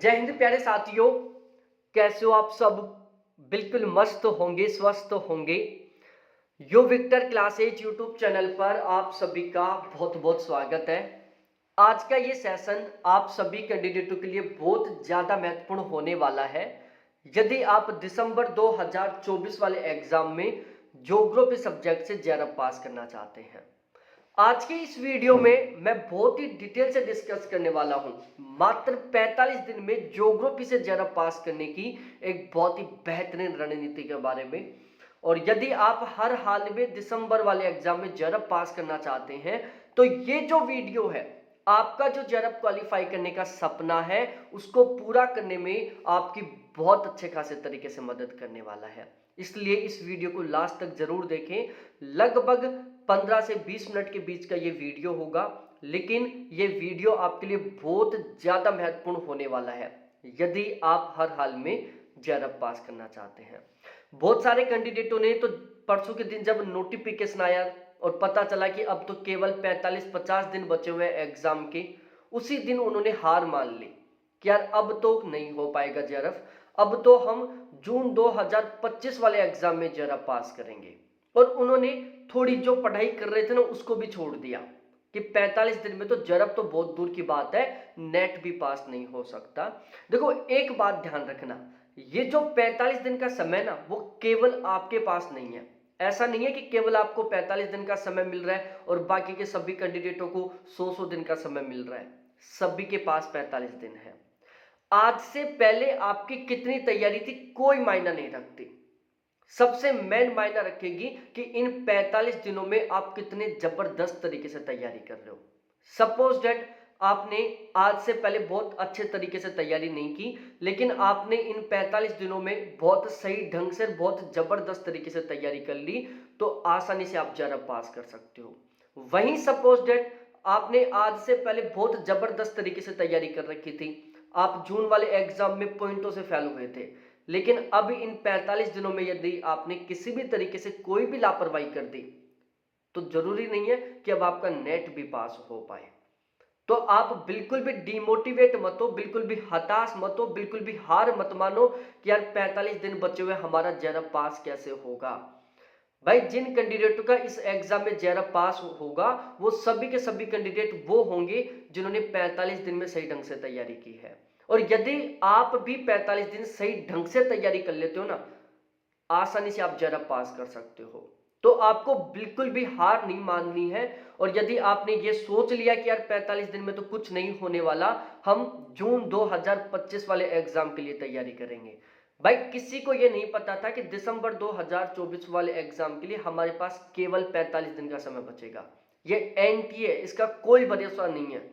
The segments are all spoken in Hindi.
जय हिंद प्यारे साथियों। कैसे हो आप सब? बिल्कुल मस्त होंगे, स्वस्थ होंगे। यो विक्टर क्लासेज यूट्यूब चैनल पर आप सभी का बहुत बहुत स्वागत है। आज का ये सेशन आप सभी कैंडिडेटों के लिए बहुत ज़्यादा महत्वपूर्ण होने वाला है। यदि आप दिसंबर 2024 वाले एग्जाम में ज्योग्राफी सब्जेक्ट से जेआरएफ पास करना चाहते हैं, आज के इस वीडियो में मैं बहुत ही डिटेल से डिस्कस करने वाला हूं। मात्र 45 दिन में ज्योग्राफी से जेआरएफ पास करने की एक बहुत ही बेहतरीन रणनीति के बारे में। और यदि आप हर हाल में दिसंबर वाले एग्जाम में जेआरएफ पास करना चाहते हैं तो ये जो वीडियो है आपका जो जेआरएफ क्वालिफाई करने का सपना है उसको पूरा करने में आपकी बहुत अच्छे खासे तरीके से मदद करने वाला है। इसलिए इस वीडियो को लास्ट तक जरूर देखें। लगभग 15 से 20 मिनट के बीच का ये वीडियो होगा, लेकिन ये वीडियो आपके लिए बहुत ज़्यादा महत्वपूर्ण होने वाला है यदि आप हर हाल में जेआरएफ पास करना चाहते हैं। बहुत सारे कैंडिडेटों ने तो परसों के दिन जब नोटिफिकेशन आया और पता चला कि अब तो केवल 45-50 दिन बचे हुए हैं एग्जाम के, उसी दिन उन्होंने हार मान ली कि यार अब तो नहीं हो पाएगा जेआरएफ, अब तो हम जून 2025 वाले एग्जाम में जेआरएफ पास करेंगे। और उन्होंने थोड़ी जो पढ़ाई कर रहे थे ना उसको भी छोड़ दिया कि 45 दिन में तो जेआरएफ तो बहुत दूर की बात है, नेट भी पास नहीं हो सकता। देखो एक बात ध्यान रखना, ये जो 45 दिन का समय ना वो केवल आपके पास नहीं है। ऐसा नहीं है कि केवल आपको 45 दिन का समय मिल रहा है और बाकी के सभी कैंडिडेटों को 100 दिन का समय मिल रहा है। सभी के पास 45 दिन है। आज से पहले आपकी कितनी तैयारी थी कोई मायना नहीं रखती। सबसे मेन मायना रखेगी कि इन 45 दिनों में आप कितने जबरदस्त तरीके से तैयारी कर रहे हो। सपोज दैट आपने आज से पहले बहुत अच्छे तरीके से तैयारी नहीं की, लेकिन आपने इन 45 दिनों में बहुत सही ढंग से बहुत जबरदस्त तरीके से तैयारी कर ली तो आसानी से आप जेआरएफ पास कर सकते हो। वहीं सपोज दैट आपने आज से पहले बहुत जबरदस्त तरीके से तैयारी कर रखी थी, आप जून वाले एग्जाम में पॉइंटों से फेल हुए थे, लेकिन अब इन 45 दिनों में यदि आपने किसी भी तरीके से कोई भी लापरवाही कर दी तो जरूरी नहीं है कि अब आपका नेट भी पास हो पाए। तो आप बिल्कुल भी डिमोटिवेट मत हो, बिल्कुल भी हताश मत हो, बिल्कुल भी हार मत मानो कि यार 45 दिन बचे हुए हमारा जेआरएफ पास कैसे होगा। भाई जिन कैंडिडेटों का इस एग्जाम में जेआरएफ पास होगा वो सभी के सभी कैंडिडेट वो होंगे जिन्होंने 45 दिन में सही ढंग से तैयारी की है। और यदि आप भी 45 दिन सही ढंग से तैयारी कर लेते हो ना, आसानी से आप जेआरएफ पास कर सकते हो। तो आपको बिल्कुल भी हार नहीं माननी है। और यदि आपने ये सोच लिया कि यार 45 दिन में तो कुछ नहीं होने वाला, हम जून 2025 वाले एग्जाम के लिए तैयारी करेंगे। भाई किसी को ये नहीं पता था कि दिसंबर 2024 वाले एग्जाम के लिए हमारे पास केवल 45 दिन का समय बचेगा। ये एनटीए, इसका कोई भरोसा नहीं है।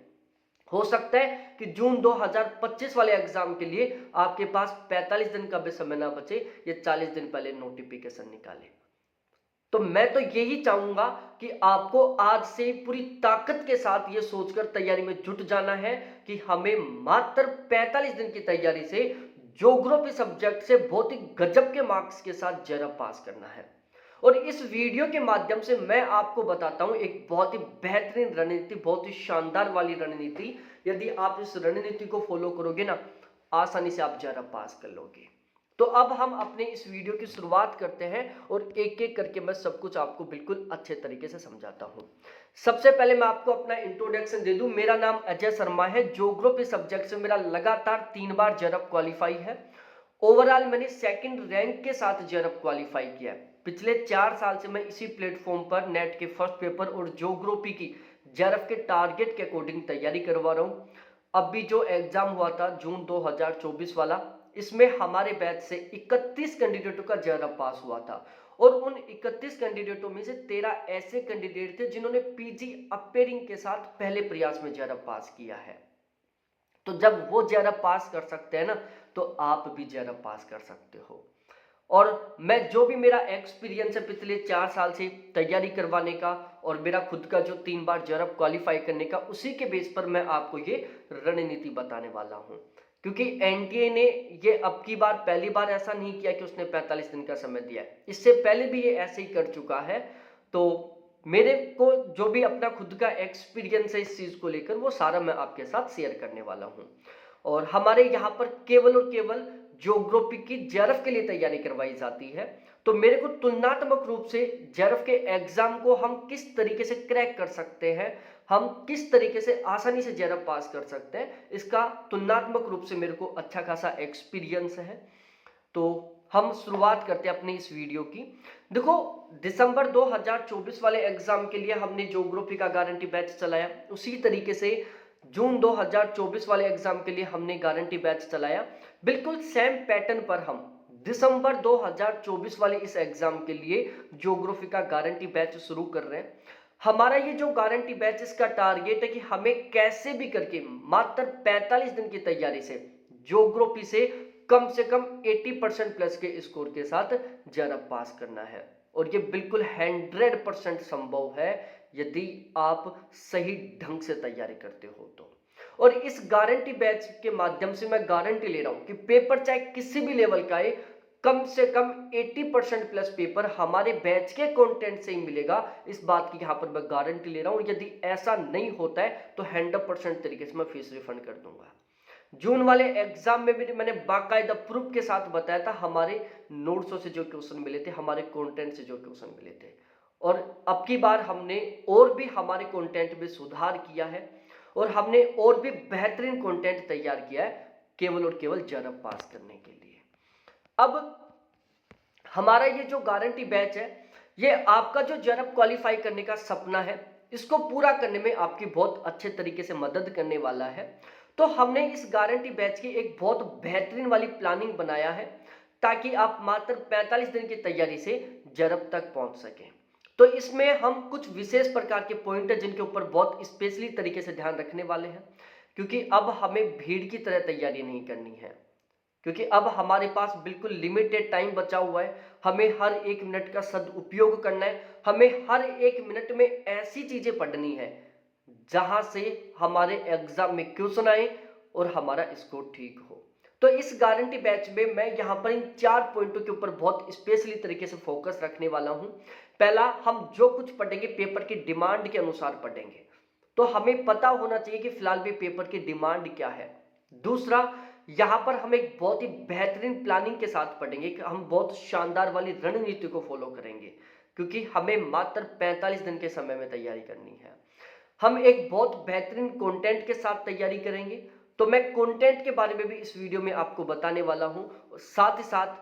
हो सकता है कि जून 2025 वाले एग्जाम के लिए आपके पास 45 दिन का भी समय ना बचे, ये 40 दिन पहले नोटिफिकेशन निकाले। तो मैं तो यही चाहूंगा कि आपको आज से पूरी ताकत के साथ ये सोचकर तैयारी में जुट जाना है कि हमें मात्र 45 दिन की तैयारी से ज्योग्राफी सब्जेक्ट से बहुत ही गजब के मार्क्स के साथ जेआरएफ पास करना है। और इस वीडियो के माध्यम से मैं आपको बताता हूं एक बहुत ही बेहतरीन रणनीति, बहुत ही शानदार वाली रणनीति। यदि आप इस रणनीति को फॉलो करोगे ना, आसानी से आप जेआरएफ पास कर लोगे। तो अब हम अपने इस वीडियो की शुरुआत करते हैं और एक एक करके मैं सब कुछ आपको बिल्कुल अच्छे तरीके से समझाता हूं। सबसे पहले मैं आपको अपना इंट्रोडक्शन दे दूं। मेरा नाम अजय शर्मा है। ज्योग्राफी सब्जेक्ट से मेरा लगातार 3 बार जेआरएफ क्वालिफाई है। ओवरऑल मैंने सेकंड रैंक के साथ जेआरएफ क्वालिफाई किया है। पिछले 4 साल से मैं इसी प्लेटफॉर्म पर नेट के फर्स्ट पेपर और ज्योग्राफी की जेआरएफ के टारगेट के अकॉर्डिंग तैयारी करवा रहा हूं। अभी जो एग्जाम हुआ था जून 2024 वाला, इसमें हमारे बैच से 31 कैंडिडेटों का जेआरएफ पास हुआ था। और उन 31 कैंडिडेटों में से 13 ऐसे कैंडिडेट थे जिन्होंने पीजी अपेयरिंग के साथ पहले प्रयास में जेआरएफ पास किया है। तो जब वो जेआरएफ पास कर सकते हैं ना, तो आप भी जेआरएफ पास कर सकते हो। और मैं जो भी मेरा एक्सपीरियंस है पिछले 4 साल से तैयारी करवाने का और मेरा खुद का जो 3 बार जेआरएफ क्वालिफाई करने का, उसी के बेस पर मैं आपको ये रणनीति बताने वाला हूं। क्योंकि एनटीए ने ये अब की बार पहली बार ऐसा नहीं किया कि उसने 45 दिन का समय दिया है, इससे पहले भी ये ऐसे ही कर चुका है। तो मेरे को जो भी अपना खुद का एक्सपीरियंस है इस चीज को लेकर, वो सारा मैं आपके साथ शेयर करने वाला हूं। और हमारे यहाँ पर केवल और केवल ज्योग्राफी की जेआरएफ के लिए तैयारी करवाई जाती है। तो मेरे को तुलनात्मक रूप से जेआरएफ के एग्जाम को हम किस तरीके से क्रैक कर सकते हैं, हम किस तरीके से आसानी से जेआरएफ पास कर सकते हैं, इसका तुलनात्मक रूप से मेरे को अच्छा खासा एक्सपीरियंस है। तो हम शुरुआत करते हैं अपनी इस वीडियो की। देखो, दिसंबर 2024 वाले एग्जाम के लिए हमने ज्योग्राफी का गारंटी बैच चलाया, उसी तरीके से जून 2024 वाले एग्जाम के लिए हमने गारंटी बैच चलाया। बिल्कुल सेम पैटर्न पर हम दिसंबर 2024 वाले इस एग्जाम के लिए ज्योग्राफी का गारंटी बैच शुरू कर रहे हैं। हमारा ये जो गारंटी बैच, इसका टारगेट है कि हमें कैसे भी करके मात्र 45 दिन की तैयारी से ज्योग्राफी से कम 80% प्लस के स्कोर के साथ जेआरएफ पास करना है। और ये बिल्कुल 100% संभव है यदि आप सही ढंग से तैयारी करते हो तो। और इस गारंटी बैच के माध्यम से मैं गारंटी ले रहा हूं कि पेपर चाहे किसी भी लेवल का है, कम से कम 80% प्लस पेपर हमारे बैच के कंटेंट से ही मिलेगा। इस बात की यहां पर मैं गारंटी ले रहा हूं। यदि ऐसा नहीं होता है तो 100% तरीके से मैं फीस रिफंड कर दूंगा। जून वाले एग्जाम में भी मैंने बाकायदा प्रूफ के साथ बताया था, हमारे नोट्सों से जो क्वेश्चन मिले थे, हमारे कंटेंट से जो क्वेश्चन मिले थे। और अब की बार हमने और भी हमारे कंटेंट में सुधार किया है और हमने और भी बेहतरीन कंटेंट तैयार किया है केवल और केवल जेआरएफ पास करने के लिए। अब हमारा ये जो गारंटी बैच है, ये आपका जो जेआरएफ क्वालिफाई करने का सपना है, इसको पूरा करने में आपकी बहुत अच्छे तरीके से मदद करने वाला है। तो हमने इस गारंटी बैच की एक बहुत बेहतरीन वाली प्लानिंग बनाया है ताकि आप मात्र 45 दिन की तैयारी से जेआरएफ तक पहुंच सकें। तो इसमें हम कुछ विशेष प्रकार के पॉइंट है जिनके ऊपर बहुत स्पेशली तरीके से ध्यान रखने वाले हैं, क्योंकि अब हमें भीड़ की तरह तैयारी नहीं करनी है, क्योंकि अब हमारे पास बिल्कुल लिमिटेड टाइम बचा हुआ है। हमें हर एक मिनट का सदुपयोग करना है। हमें हर एक मिनट में ऐसी चीजें पढ़नी है जहां से हमारे एग्जाम में क्वेश्चन आए और हमारा स्कोर ठीक हो। तो इस गारंटी बैच में मैं यहां पर इन 4 पॉइंटों के ऊपर बहुत स्पेशली तरीके से फोकस रखने वाला हूं। पहला, हम जो कुछ पढ़ेंगे पेपर की डिमांड के अनुसार पढ़ेंगे, तो हमें पता होना चाहिए कि फिलहाल भी पेपर की डिमांड क्या है। दूसरा, यहां पर हम एक बहुत ही बेहतरीन प्लानिंग के साथ पढ़ेंगे कि हम बहुत शानदार वाली रणनीति को फॉलो करेंगे, क्योंकि हमें मात्र 45 दिन के समय में तैयारी करनी है। हम एक बहुत बेहतरीन कंटेंट के साथ तैयारी करेंगे, तो मैं कंटेंट के बारे में भी इस वीडियो में आपको बताने वाला हूं। साथ ही साथ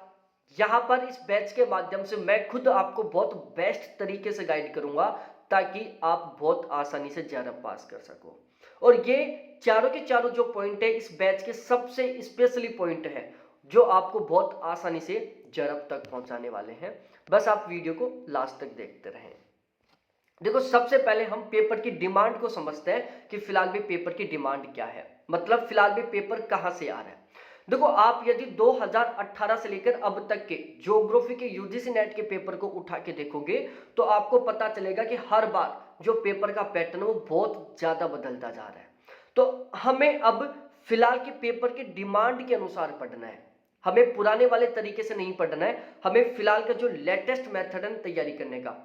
यहां पर इस बैच के माध्यम से मैं खुद आपको बहुत बेस्ट तरीके से गाइड करूंगा ताकि आप बहुत आसानी से जेआरएफ पास कर सको। और ये चारों के चारों जो पॉइंट है इस बैच के सबसे स्पेशली पॉइंट है जो आपको बहुत आसानी से जेआरएफ तक पहुंचाने वाले हैं। बस आप वीडियो को लास्ट तक देखते रहें। देखो, सबसे पहले हम पेपर की डिमांड को समझते हैं कि फिलहाल भी पेपर की डिमांड क्या है, मतलब फिलहाल भी पेपर कहां से आ रहा है। देखो, आप यदि 2018 से लेकर अब तक के ज्योग्राफी के यूजीसी नेट के पेपर को उठा के देखोगे तो आपको पता चलेगा कि हर बार जो पेपर का पैटर्न वो बहुत ज्यादा बदलता जा रहा है। तो हमें अब फिलहाल के पेपर की डिमांड के अनुसार पढ़ना है। हमें पुराने वाले तरीके से नहीं पढ़ना है। हमें फिलहाल का जो लेटेस्ट मेथड है तैयारी करने का,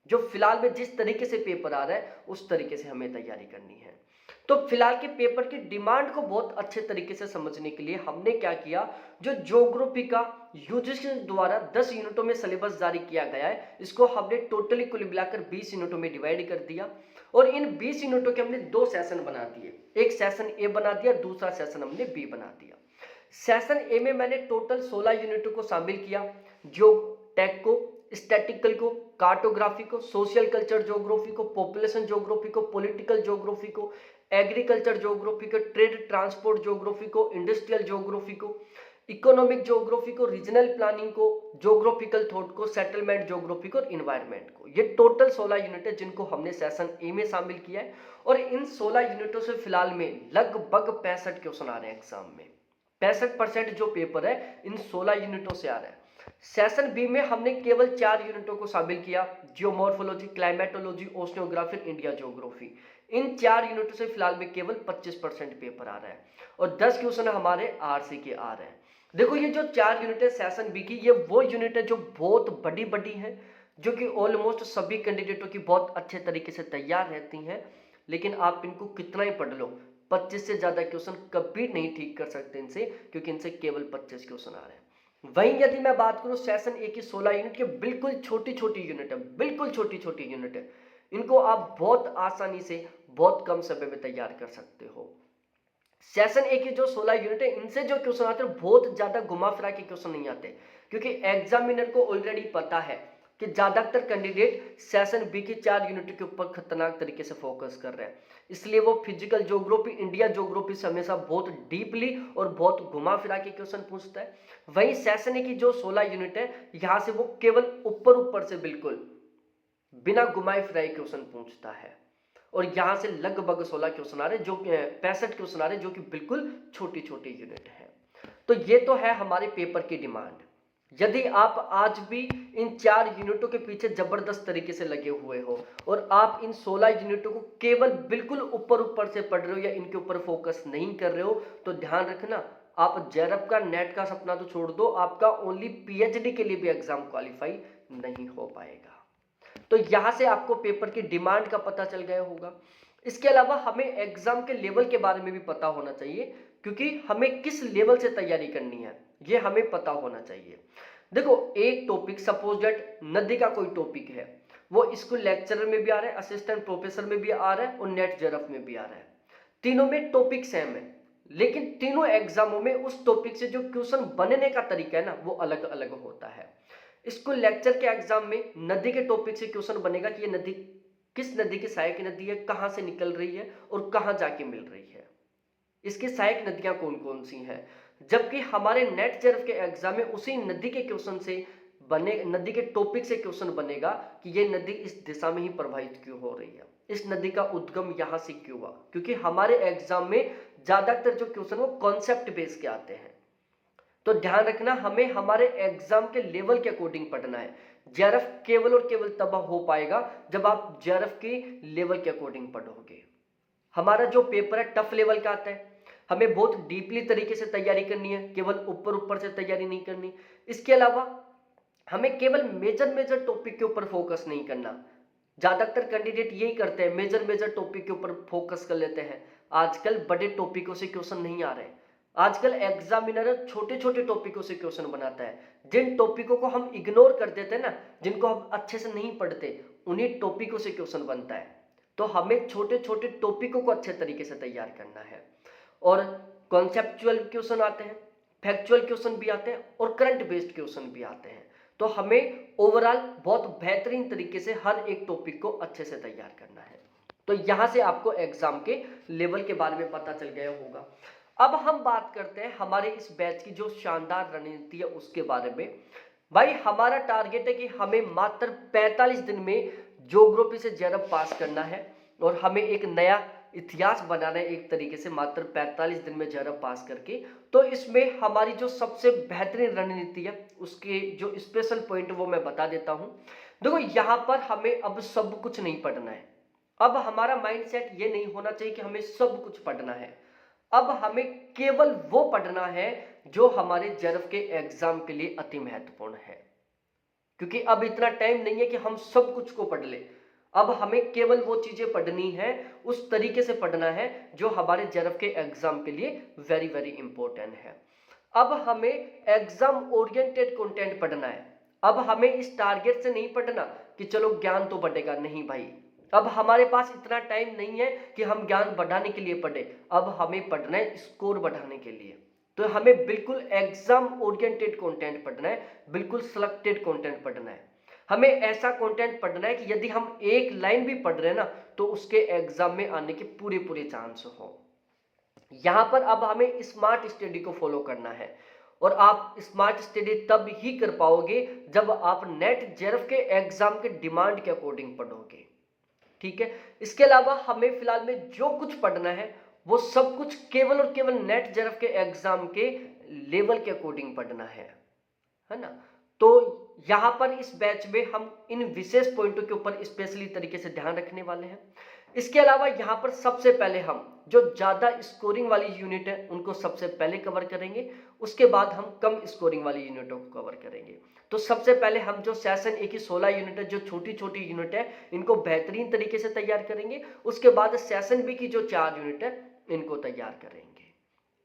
जो फिलहाल में जिस तरीके से पेपर आ रहा है उस तरीके से हमें तैयारी करनी है। तो फिलहाल के पेपर की डिमांड को बहुत अच्छे तरीके से समझने के लिए हमने क्या किया, जो ज्योग्राफी का यूजीसी द्वारा 10 यूनिटों में सिलेबस जारी किया गया है, इसको हमने टोटली कुल मिलाकर 20 यूनिटों में डिवाइड कर दिया। और इन 20 यूनिटों के हमने 2 सेशन बना दिए, एक सेशन ए बना दिया, दूसरा सेशन हमने बी बना दिया। सेशन ए में मैंने टोटल 16 यूनिटों को शामिल किया, जो टेक को, स्टैटिकल को, कार्टोग्राफी को, सोशल कल्चर ज्योग्राफी को, पॉपुलेशन ज्योग्राफी को, पॉलिटिकल ज्योग्राफी को, एग्रीकल्चर ज्योग्राफी को, ट्रेड ट्रांसपोर्ट ज्योग्राफी को, इंडस्ट्रियल ज्योग्राफी को, इकोनॉमिक ज्योग्राफी को, रीजनल प्लानिंग को, ज्योग्राफिकल थॉट को, सेटलमेंट ज्योग्राफी को और इन्वायरमेंट को। ये टोटल 16 यूनिट है जिनको हमने सेशन ए में शामिल किया है। और इन 16 यूनिटों से फिलहाल में लगभग 65 क्वेश्चन आ रहे हैं एग्जाम में। 65% जो पेपर है इन 16 यूनिटों से आ रहा है। सेशन बी में हमने केवल 4 यूनिटों को शामिल किया, geomorphology, climatology, oceanography, India geography. इन 4 यूनिटों से फिलहाल में केवल 25% पेपर आ रहा है और 10 क्वेश्चन हमारे आरसी के आ रहे हैं। देखो, ये जो 4 यूनिट है सेशन बी की, ये वो यूनिट है जो बहुत बड़ी बड़ी है, जो कि ऑलमोस्ट सभी कैंडिडेटों की बहुत अच्छे तरीके से तैयार रहती हैं। लेकिन आप इनको कितना ही पढ़ लो, 25 से ज़्यादा क्वेश्चन कभी नहीं ठीक कर सकते इनसे, क्योंकि इनसे केवल 25 क्वेश्चन आ रहे हैं। वहीं यदि मैं बात करूं सेशन ए की 16 यूनिट के, बिल्कुल छोटी छोटी यूनिट है, बिल्कुल छोटी छोटी यूनिट है, इनको आप बहुत आसानी से बहुत कम समय में तैयार कर सकते हो। सेशन ए की जो 16 यूनिट है, इनसे जो क्वेश्चन आते हैं बहुत ज्यादा घुमा फिरा के क्वेश्चन नहीं आते, क्योंकि एग्जामिनर को ऑलरेडी पता है कि ज्यादातर कैंडिडेट सेशन बी की 4 यूनिट के ऊपर खतरनाक तरीके से फोकस कर रहे हैं, इसलिए वो फिजिकल ज्योग्राफी, इंडिया ज्योग्राफी से हमेशा बहुत डीपली और बहुत घुमा फिरा के क्वेश्चन पूछता है। वहीं सेशन ए की जो 16 यूनिट है, यहां से वो केवल ऊपर ऊपर से बिल्कुल बिना घुमाए फिराए क्वेश्चन पूछता है, और यहां से लगभग 16 क्वेश्चन आ रहे, जो 65 क्वेश्चन आ रहे, जो कि बिल्कुल छोटी छोटी यूनिट है। तो ये तो है हमारे पेपर की डिमांड। यदि आप आज भी इन 4 यूनिटों के पीछे जबरदस्त तरीके से लगे हुए हो और आप इन 16 यूनिटों को केवल बिल्कुल ऊपर ऊपर से पढ़ रहे हो या इनके ऊपर फोकस नहीं कर रहे हो, तो ध्यान रखना, आप जेआरएफ का, नेट का सपना तो छोड़ दो, आपका ओनली पीएचडी के लिए भी एग्जाम क्वालिफाई नहीं हो पाएगा। तो यहां से आपको पेपर की डिमांड का पता चल गया होगा। इसके अलावा हमें एग्जाम के लेवल के बारे में भी पता होना चाहिए, क्योंकि हमें किस लेवल से तैयारी करनी है ये हमें पता होना चाहिए। देखो, एक टॉपिक, सपोज दैट नदी का कोई टॉपिक है, वो स्कूल लेक्चरर में भी आ रहा है, असिस्टेंट प्रोफेसर में भी आ रहा है और नेट जेआरएफ में भी आ रहा है। तीनों में टॉपिक सेम है, लेकिन तीनों एग्जामों में उस टॉपिक से जो क्वेश्चन बनने का तरीका है ना, वो अलग अलग होता है। स्कूल लेक्चर के एग्जाम में नदी के टॉपिक से क्वेश्चन बनेगा कि ये नदी किस नदी की सहायक नदी है, कहां से निकल रही है और कहां जाके मिल रही है, इसकी सहायक नदियां कौन कौन सी हैं। जबकि हमारे नेट जेआरएफ के एग्जाम में उसी नदी के क्वेश्चन से बने, नदी के टॉपिक से क्वेश्चन बनेगा कि ये नदी इस दिशा में ही प्रवाहित क्यों हो रही है, इस नदी का उद्गम यहां से क्यों हुआ, क्योंकि हमारे एग्जाम में ज्यादातर जो क्वेश्चन वो कॉन्सेप्ट बेस के आते हैं। तो ध्यान रखना, हमें हमारे एग्जाम के लेवल के अकॉर्डिंग पढ़ना है। जेआरएफ केवल और केवल तब हो पाएगा जब आप जेआरएफ के लेवल के अकॉर्डिंग पढ़ोगे। हमारा जो पेपर है टफ लेवल का आता है, हमें बहुत डीपली तरीके से तैयारी करनी है, केवल ऊपर ऊपर से तैयारी नहीं करनी। इसके अलावा हमें केवल मेजर मेजर टॉपिक के ऊपर फोकस नहीं करना। ज्यादातर कैंडिडेट यही करते हैं, मेजर मेजर टॉपिक के ऊपर फोकस कर लेते हैं। आजकल बड़े टॉपिकों से क्वेश्चन नहीं आ रहे, आजकल एग्जामिनर छोटे छोटे टॉपिकों से क्वेश्चन बनाता है। जिन टॉपिकों को हम इग्नोर कर देते हैं ना, जिनको हम अच्छे से नहीं पढ़ते, उन्हीं टॉपिकों से क्वेश्चन बनता है। तो हमें छोटे छोटे टॉपिकों को अच्छे तरीके से तैयार करना है, और कॉन्सेप्चुअल क्वेश्चन आते हैं, फैक्चुअल क्वेश्चन भी आते हैं और करंट बेस्ड क्वेश्चन भी आते हैं। तो हमें ओवरऑल बहुत बेहतरीन तरीके से हर एक टॉपिक को अच्छे से तैयार करना है। तो यहां से आपको एग्जाम के लेवल के बारे में पता चल गया होगा। अब हम बात करते हैं हमारे इस बैच की जो शानदार रणनीति है उसके बारे में। भाई, हमारा टारगेट है कि हमें मात्र 45 दिन में ज्योग्राफी से जेआरएफ पास करना है, और हमें एक नया इतिहास बनाना है एक तरीके से, मात्र 45 दिन में जेआरएफ पास करके। तो इसमें हमारी जो सबसे बेहतरीन रणनीति है उसके जो स्पेशल पॉइंट वो मैं बता देता हूं। देखो, यहां पर हमें अब सब कुछ नहीं पढ़ना है। अब हमारा माइंडसेट ये नहीं होना चाहिए कि हमें सब कुछ पढ़ना है। अब हमें केवल वो पढ़ना है जो हमारे जेआरएफ के एग्जाम के लिए अति महत्वपूर्ण है, क्योंकि अब इतना टाइम नहीं है कि हम सब कुछ को पढ़ ले। अब हमें केवल वो चीजें पढ़नी है, उस तरीके से पढ़ना है जो हमारे जेआरएफ के एग्जाम के लिए वेरी वेरी इंपॉर्टेंट है। अब हमें एग्जाम ओरिएंटेड कंटेंट पढ़ना है। अब हमें इस टारगेट से नहीं पढ़ना कि चलो ज्ञान तो बढ़ेगा, नहीं भाई, अब हमारे पास इतना टाइम नहीं है कि हम ज्ञान बढ़ाने के लिए पढ़े। अब हमें पढ़ना है स्कोर बढ़ाने के लिए। तो हमें बिल्कुल एग्जाम ओरिएंटेड कंटेंट पढ़ना है, बिल्कुल सिलेक्टेड कंटेंट पढ़ना है। हमें ऐसा कंटेंट पढ़ना है कि यदि हम एक लाइन भी पढ़ रहे हैं ना, तो उसके एग्जाम में आने के पूरे पूरे चांस हो। यहां पर अब हमें स्मार्ट स्टडी को फॉलो करना है, और आप स्मार्ट स्टडी तब ही कर पाओगे जब आप नेट जेआरएफ के एग्जाम के डिमांड के अकॉर्डिंग पढ़ोगे। ठीक है, इसके अलावा हमें फिलहाल में जो कुछ पढ़ना है वो सब कुछ केवल और केवल नेट जेआरएफ के एग्जाम के लेवल के अकॉर्डिंग पढ़ना है ना। तो यहां पर इस बैच में हम इन विशेष पॉइंटों के ऊपर स्पेशली तरीके से ध्यान रखने वाले हैं। इसके अलावा यहां पर सबसे पहले हम जो ज्यादा स्कोरिंग वाली यूनिट है उनको सबसे पहले कवर करेंगे, उसके बाद हम कम स्कोरिंग वाली यूनिटों को कवर करेंगे। तो सबसे पहले हम जो सेशन ए की 16 यूनिट है, जो छोटी छोटी यूनिट है, इनको बेहतरीन तरीके से तैयार करेंगे। उसके बाद सेशन बी की जो 4 यूनिट है इनको तैयार करेंगे।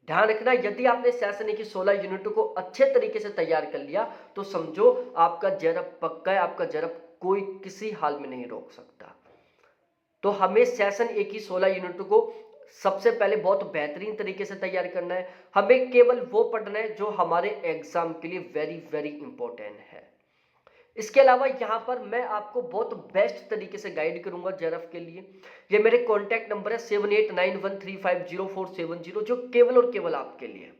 ध्यान रखना, यदि आपने सेशन की 16 यूनिटों को अच्छे तरीके से तैयार कर लिया तो समझो आपका जेआरएफ पक्का है, आपका जेआरएफ कोई किसी हाल में नहीं रोक सकता। तो हमें सेशन ए की 16 यूनिटों को सबसे पहले बहुत बेहतरीन तरीके से तैयार करना है। हमें केवल वो पढ़ना है जो हमारे एग्जाम के लिए वेरी वेरी इंपॉर्टेंट है। इसके अलावा यहाँ पर मैं आपको बहुत बेस्ट तरीके से गाइड करूंगा जेआरएफ के लिए। ये मेरे कॉन्टैक्ट नंबर है 7891350470, जो केवल और केवल आपके लिए।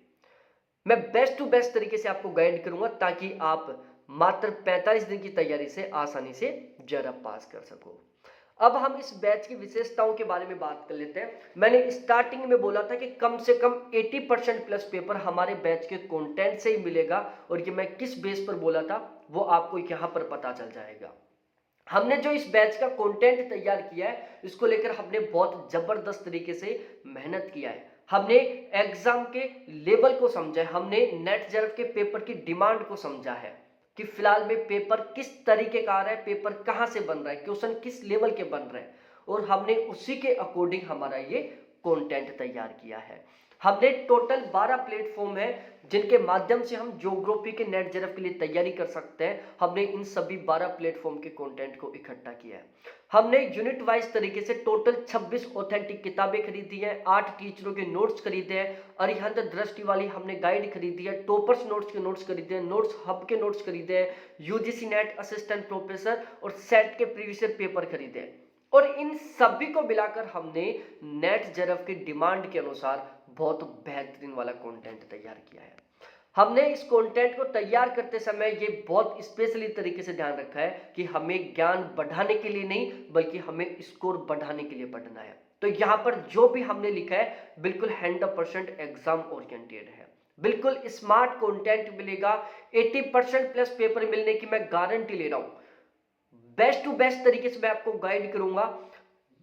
मैं बेस्ट टू बेस्ट तरीके से आपको गाइड करूंगा ताकि आप मात्र 45 दिन की तैयारी से आसानी से जेआरएफ पास कर सको। अब हम इस बैच की विशेषताओं के बारे में बात कर लेते हैं। मैंने स्टार्टिंग में बोला था कि कम से कम 80% प्लस पेपर हमारे बैच के कंटेंट से ही मिलेगा, और ये मैं किस बेस पर बोला था वो आपको यहाँ पर पता चल जाएगा। हमने जो इस बैच का कंटेंट तैयार किया है, इसको लेकर हमने बहुत जबरदस्त तरीके से मेहनत किया है। हमने एग्जाम के लेवल को समझा है, हमने नेट जेआरएफ के पेपर की डिमांड को समझा है कि फिलहाल में पेपर किस तरीके का आ रहा है, पेपर कहां से बन रहा है, क्वेश्चन किस लेवल के बन रहे हैं, और हमने उसी के अकॉर्डिंग हमारा ये कंटेंट तैयार किया है। हमने टोटल 12 प्लेटफॉर्म है जिनके माध्यम से हम ज्योग्राफी के नेट जेआरएफ के लिए तैयारी कर सकते हैं। हमने इन सभी 12 प्लेटफॉर्म के कंटेंट को इकट्ठा किया है। हमने यूनिट वाइज तरीके से टोटल 26 ऑथेंटिक किताबें खरीदी हैं, 8 टीचरों के नोट्स खरीदे हैं, अरिहंत दृष्टि वाली हमने गाइड खरीदी है, टॉपर्स नोट्स के नोट्स खरीदे हैं, नोट्स हब के नोट्स खरीदे हैं, यूजीसी नेट असिस्टेंट प्रोफेसर और सेट के प्रीवियस पेपर खरीदे हैं। और इन सभी को मिलाकर हमने नेट जेआरएफ की डिमांड के अनुसार बहुत बेहतरीन वाला कंटेंट तैयार किया है। हमने इस कंटेंट को तैयार करते समय ये बहुत स्पेशली तरीके से ध्यान रखा है कि हमें ज्ञान बढ़ाने के लिए नहीं बल्कि हमें स्कोर बढ़ाने के लिए पढ़ना है। तो यहाँ पर जो भी हमने लिखा है बिल्कुल 100% एग्जाम ओरिएंटेड है, बिल्कुल स्मार्ट कंटेंट मिलेगा। 80% प्लस पेपर मिलने की मैं गारंटी ले रहा हूं। बेस्ट टू बेस्ट तरीके से मैं आपको गाइड करूंगा।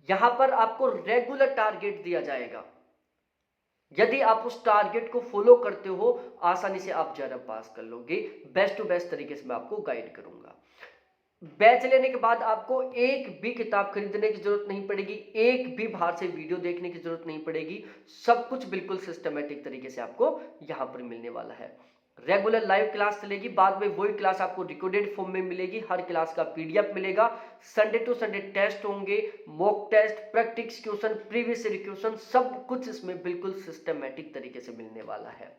यहां पर आपको रेगुलर टारगेट दिया जाएगा, यदि आप उस टारगेट को फॉलो करते हो आसानी से आप जेआरएफ पास कर लोगे। बेस्ट टू बेस्ट तरीके से मैं आपको गाइड करूंगा। बैच लेने के बाद आपको एक भी किताब खरीदने की जरूरत नहीं पड़ेगी, एक भी बाहर से वीडियो देखने की जरूरत नहीं पड़ेगी। सब कुछ बिल्कुल सिस्टमेटिक तरीके से आपको यहां पर मिलने वाला है। रेगुलर लाइव क्लास चलेगी, बाद में वही क्लास आपको रिकॉर्डेड फॉर्म में मिलेगी, हर क्लास का पीडीएफ मिलेगा। संडे टू संडे टेस्ट होंगे, mock test, practice question, previous question, सब कुछ इसमें बिल्कुल सिस्टमेटिक तरीके से मिलने वाला है।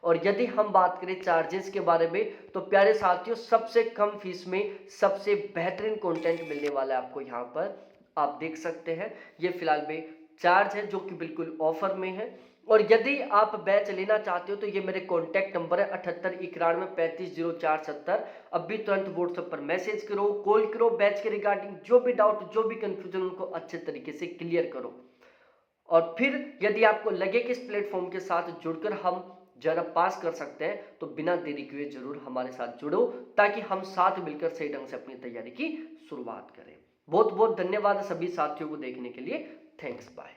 और यदि हम बात करें चार्जेस के बारे में तो प्यारे साथियों सबसे कम फीस में सबसे बेहतरीन कंटेंट मिलने वाला है आपको। यहाँ पर आप देख सकते हैं ये फिलहाल में चार्ज है जो कि बिल्कुल ऑफर में है। और यदि आप बैच लेना चाहते हो तो ये मेरे कॉन्टैक्ट नंबर है 7891350470। अभी तुरंत व्हाट्सएप पर मैसेज करो, कॉल करो, बैच के रिगार्डिंग जो भी डाउट जो भी कंफ्यूजन उनको अच्छे तरीके से क्लियर करो। और फिर यदि आपको लगे कि इस प्लेटफॉर्म के साथ जुड़कर हम जेआरएफ पास कर सकते हैं तो बिना देरी किए जरूर हमारे साथ जुड़ो ताकि हम साथ मिलकर सही ढंग से अपनी तैयारी की शुरुआत करें। बहुत बहुत धन्यवाद सभी साथियों को देखने के लिए। Thanks, bye.